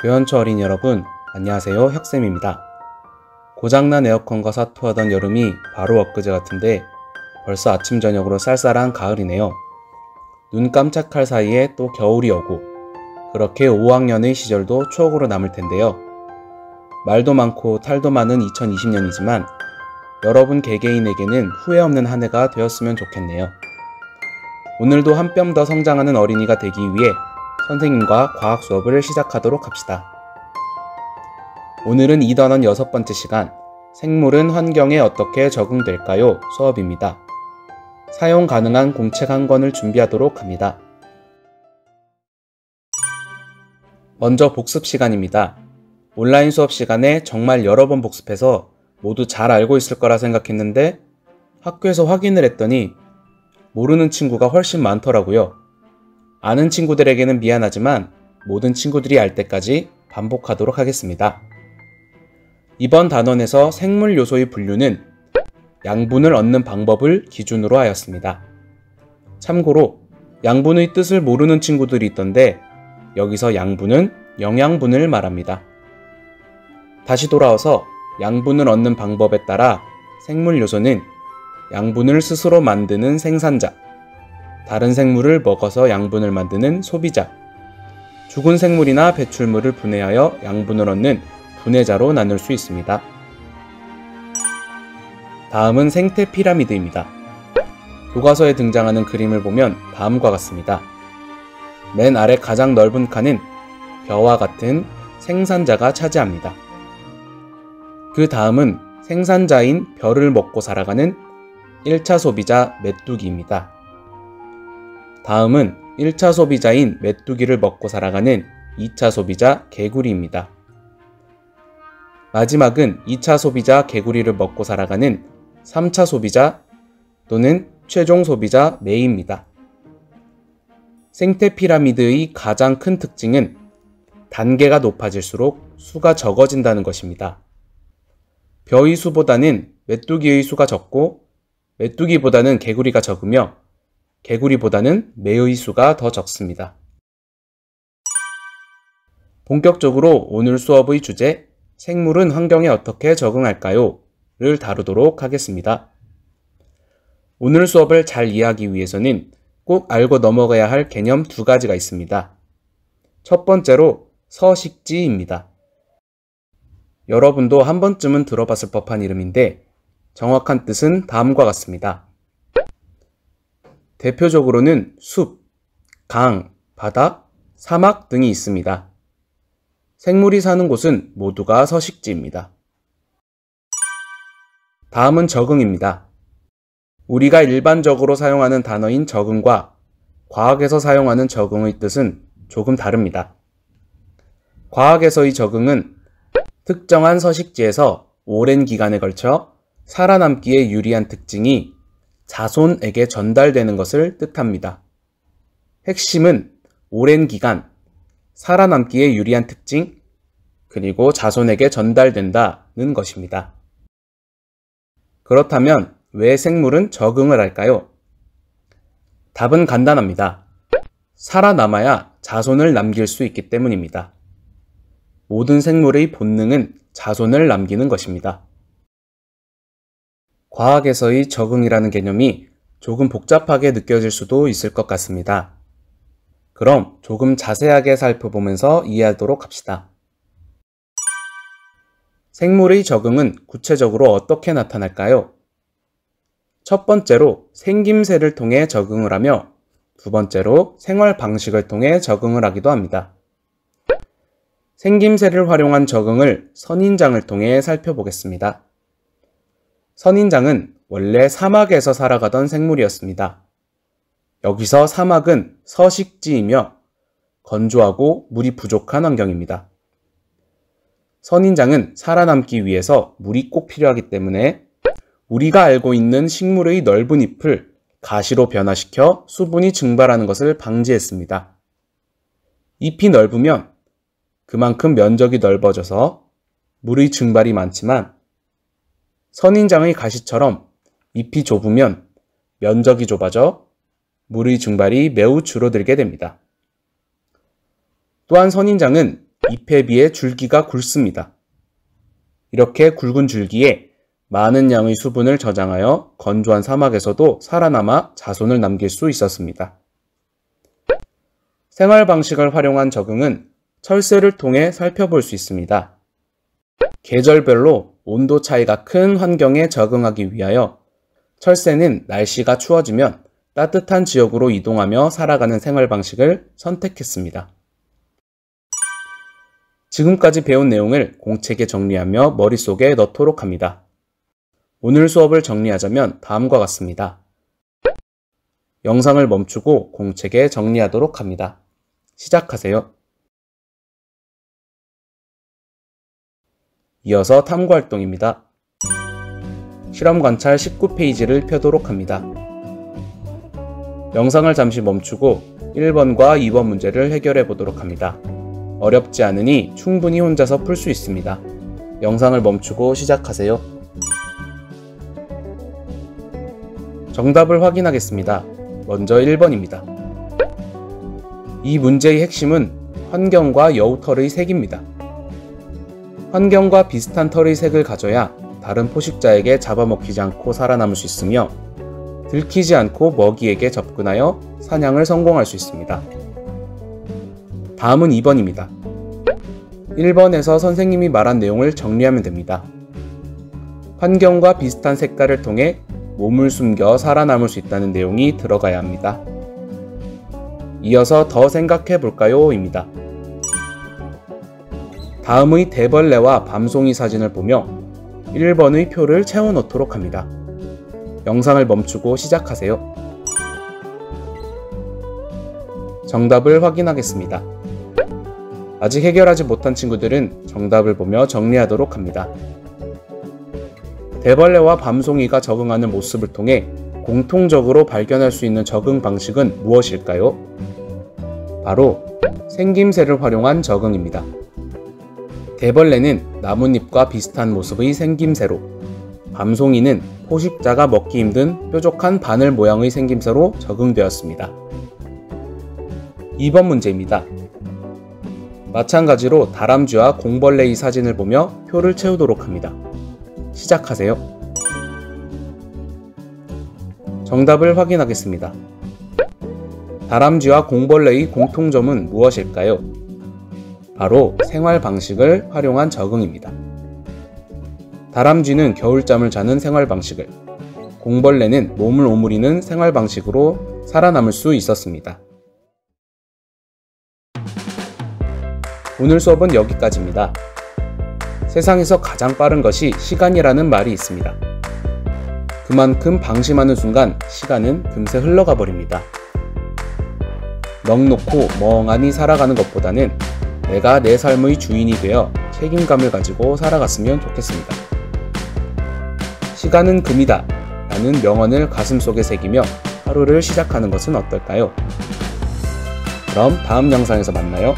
교연초 어린이 여러분, 안녕하세요. 혁쌤입니다. 고장난 에어컨과 사투하던 여름이 바로 엊그제 같은데 벌써 아침 저녁으로 쌀쌀한 가을이네요. 눈 깜짝할 사이에 또 겨울이 오고 그렇게 5학년의 시절도 추억으로 남을 텐데요. 말도 많고 탈도 많은 2020년이지만 여러분 개개인에게는 후회 없는 한 해가 되었으면 좋겠네요. 오늘도 한 뼘 더 성장하는 어린이가 되기 위해 선생님과 과학 수업을 시작하도록 합시다. 오늘은 2단원 6번째 시간 생물은 환경에 어떻게 적응될까요? 수업입니다. 사용 가능한 공책 한 권을 준비하도록 합니다. 먼저 복습 시간입니다. 온라인 수업 시간에 정말 여러 번 복습해서 모두 잘 알고 있을 거라 생각했는데 학교에서 확인을 했더니 모르는 친구가 훨씬 많더라고요. 아는 친구들에게는 미안하지만 모든 친구들이 알 때까지 반복하도록 하겠습니다. 이번 단원에서 생물 요소의 분류는 양분을 얻는 방법을 기준으로 하였습니다. 참고로 양분의 뜻을 모르는 친구들이 있던데 여기서 양분은 영양분을 말합니다. 다시 돌아와서 양분을 얻는 방법에 따라 생물 요소는 양분을 스스로 만드는 생산자, 다른 생물을 먹어서 양분을 만드는 소비자, 죽은 생물이나 배출물을 분해하여 양분을 얻는 분해자로 나눌 수 있습니다. 다음은 생태 피라미드입니다. 교과서에 등장하는 그림을 보면 다음과 같습니다. 맨 아래 가장 넓은 칸은 벼와 같은 생산자가 차지합니다. 그 다음은 생산자인 벼를 먹고 살아가는 1차 소비자 메뚜기입니다. 다음은 1차 소비자인 메뚜기를 먹고 살아가는 2차 소비자 개구리입니다. 마지막은 2차 소비자 개구리를 먹고 살아가는 3차 소비자 또는 최종 소비자 매입니다. 생태 피라미드의 가장 큰 특징은 단계가 높아질수록 수가 적어진다는 것입니다. 벼의 수보다는 메뚜기의 수가 적고 메뚜기보다는 개구리가 적으며 개구리보다는 매의 수가 더 적습니다. 본격적으로 오늘 수업의 주제 생물은 환경에 어떻게 적응할까요? 를 다루도록 하겠습니다. 오늘 수업을 잘 이해하기 위해서는 꼭 알고 넘어가야 할 개념 두 가지가 있습니다. 첫 번째로 서식지입니다. 여러분도 한 번쯤은 들어봤을 법한 이름인데 정확한 뜻은 다음과 같습니다. 대표적으로는 숲, 강, 바다, 사막 등이 있습니다. 생물이 사는 곳은 모두가 서식지입니다. 다음은 적응입니다. 우리가 일반적으로 사용하는 단어인 적응과 과학에서 사용하는 적응의 뜻은 조금 다릅니다. 과학에서의 적응은 특정한 서식지에서 오랜 기간에 걸쳐 살아남기에 유리한 특징이 자손에게 전달되는 것을 뜻합니다. 핵심은 오랜 기간, 살아남기에 유리한 특징, 그리고 자손에게 전달된다는 것입니다. 그렇다면 왜 생물은 적응을 할까요? 답은 간단합니다. 살아남아야 자손을 남길 수 있기 때문입니다. 모든 생물의 본능은 자손을 남기는 것입니다. 과학에서의 적응이라는 개념이 조금 복잡하게 느껴질 수도 있을 것 같습니다. 그럼 조금 자세하게 살펴보면서 이해하도록 합시다. 생물의 적응은 구체적으로 어떻게 나타날까요? 첫 번째로 생김새를 통해 적응을 하며 두 번째로 생활 방식을 통해 적응을 하기도 합니다. 생김새를 활용한 적응을 선인장을 통해 살펴보겠습니다. 선인장은 원래 사막에서 살아가던 생물이었습니다. 여기서 사막은 서식지이며 건조하고 물이 부족한 환경입니다. 선인장은 살아남기 위해서 물이 꼭 필요하기 때문에 우리가 알고 있는 식물의 넓은 잎을 가시로 변화시켜 수분이 증발하는 것을 방지했습니다. 잎이 넓으면 그만큼 면적이 넓어져서 물의 증발이 많지만 선인장의 가시처럼 잎이 좁으면 면적이 좁아져 물의 증발이 매우 줄어들게 됩니다. 또한 선인장은 잎에 비해 줄기가 굵습니다. 이렇게 굵은 줄기에 많은 양의 수분을 저장하여 건조한 사막에서도 살아남아 자손을 남길 수 있었습니다. 생활 방식을 활용한 적응은 철새를 통해 살펴볼 수 있습니다. 계절별로 온도 차이가 큰 환경에 적응하기 위하여 철새는 날씨가 추워지면 따뜻한 지역으로 이동하며 살아가는 생활 방식을 선택했습니다. 지금까지 배운 내용을 공책에 정리하며 머릿속에 넣도록 합니다. 오늘 수업을 정리하자면 다음과 같습니다. 영상을 멈추고 공책에 정리하도록 합니다. 시작하세요. 이어서 탐구활동입니다. 실험 관찰 19페이지를 펴도록 합니다. 영상을 잠시 멈추고 1번과 2번 문제를 해결해 보도록 합니다. 어렵지 않으니 충분히 혼자서 풀 수 있습니다. 영상을 멈추고 시작하세요. 정답을 확인하겠습니다. 먼저 1번입니다. 이 문제의 핵심은 환경과 여우털의 색입니다. 환경과 비슷한 털의 색을 가져야 다른 포식자에게 잡아먹히지 않고 살아남을 수 있으며 들키지 않고 먹이에게 접근하여 사냥을 성공할 수 있습니다. 다음은 2번입니다. 1번에서 선생님이 말한 내용을 정리하면 됩니다. 환경과 비슷한 색깔을 통해 몸을 숨겨 살아남을 수 있다는 내용이 들어가야 합니다. 이어서 더 생각해 볼까요? 입니다. 다음의 대벌레와 밤송이 사진을 보며 1번의 표를 채워 넣도록 합니다. 영상을 멈추고 시작하세요. 정답을 확인하겠습니다. 아직 해결하지 못한 친구들은 정답을 보며 정리하도록 합니다. 대벌레와 밤송이가 적응하는 모습을 통해 공통적으로 발견할 수 있는 적응 방식은 무엇일까요? 바로 생김새를 활용한 적응입니다. 대벌레는 나뭇잎과 비슷한 모습의 생김새로, 밤송이는 포식자가 먹기 힘든 뾰족한 바늘 모양의 생김새로 적응되었습니다. 2번 문제입니다. 마찬가지로 다람쥐와 공벌레의 사진을 보며 표를 채우도록 합니다. 시작하세요. 정답을 확인하겠습니다. 다람쥐와 공벌레의 공통점은 무엇일까요? 바로 생활 방식을 활용한 적응입니다. 다람쥐는 겨울잠을 자는 생활 방식을, 공벌레는 몸을 오므리는 생활 방식으로 살아남을 수 있었습니다. 오늘 수업은 여기까지입니다. 세상에서 가장 빠른 것이 시간이라는 말이 있습니다. 그만큼 방심하는 순간 시간은 금세 흘러가 버립니다. 넋놓고 멍하니 살아가는 것보다는 내가 내 삶의 주인이 되어 책임감을 가지고 살아갔으면 좋겠습니다. 시간은 금이다 라는 명언을 가슴속에 새기며 하루를 시작하는 것은 어떨까요? 그럼 다음 영상에서 만나요.